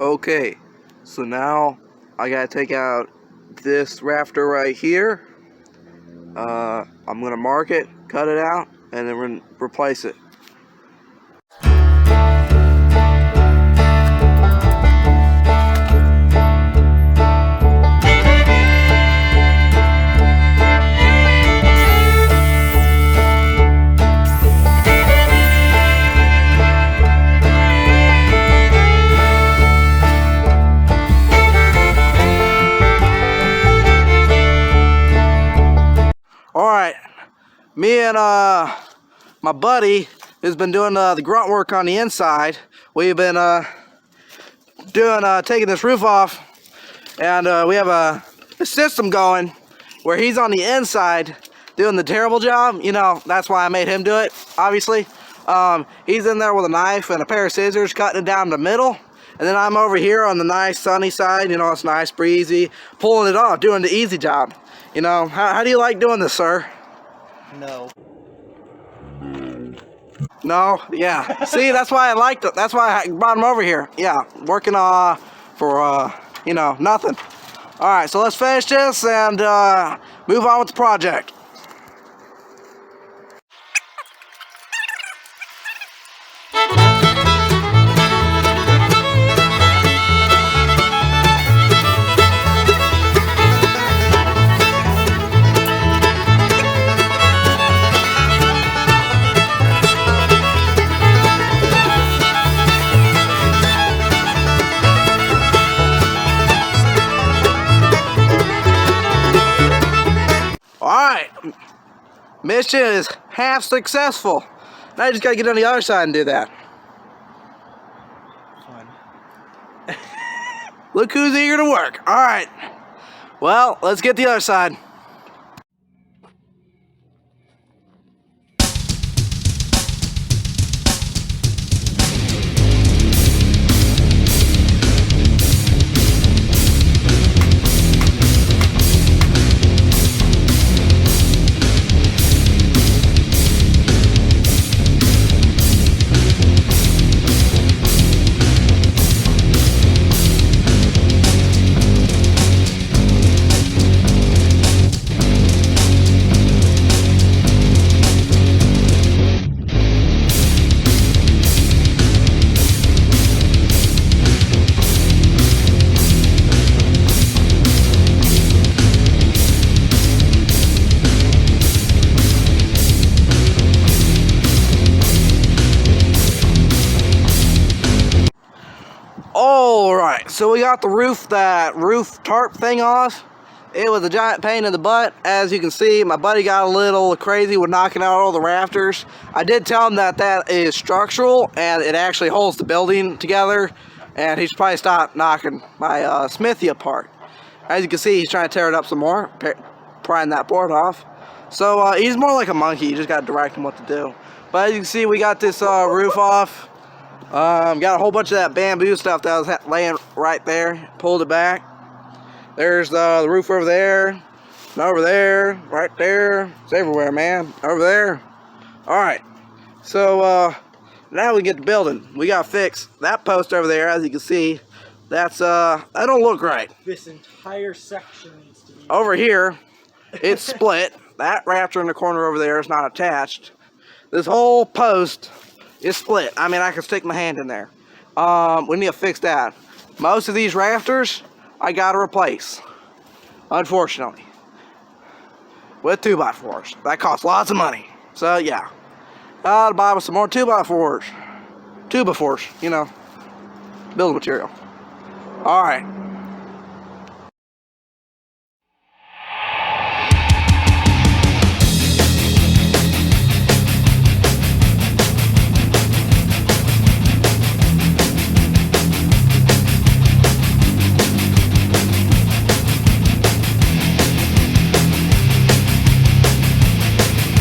Okay, so now I gotta take out this rafter right here. I'm gonna mark it, cut it out, and then we're gonna replace it. Alright, me and my buddy has been doing the grunt work on the inside. We've been taking this roof off, and we have a system going where he's on the inside doing the terrible job. You know, that's why I made him do it, obviously. He's in there with a knife and a pair of scissors cutting it down the middle. And then I'm over here on the nice sunny side, you know, it's nice, breezy, pulling it off, doing the easy job. You know, how do you like doing this, sir? No. No? Yeah. See, that's why I liked it. That's why I brought him over here. Yeah, working for, you know, nothing. Alright, so let's finish this and move on with the project. Alright, mission is half successful. Now I just gotta get on the other side and do that. Fun. Look who's eager to work. Alright, well, let's get the other side. Alright, so we got the roof tarp thing off. It was a giant pain in the butt. As you can see, my buddy got a little crazy with knocking out all the rafters. I did tell him that that is structural and it actually holds the building together, and he should probably stop knocking my smithy apart. As you can see, he's trying to tear it up some more, prying that board off. So he's more like a monkey. You just got to direct him what to do. But as you can see, we got this roof off. Got a whole bunch of that bamboo stuff that was laying right there. Pulled it back. There's the roof over there, and over there, right there. It's everywhere, man. Over there. Alright, so now we get to building. We got to fix that post over there. As you can see, that's that don't look right. This entire section needs to be over here. It's split. That rafter in the corner over there is not attached. This whole post is split. I mean, I can stick my hand in there. We need to fix that. Most of these rafters I gotta replace, unfortunately, with 2x4s. That costs lots of money. So yeah, I'll buy some more 2x4s, 2x4s, you know, building material. All right.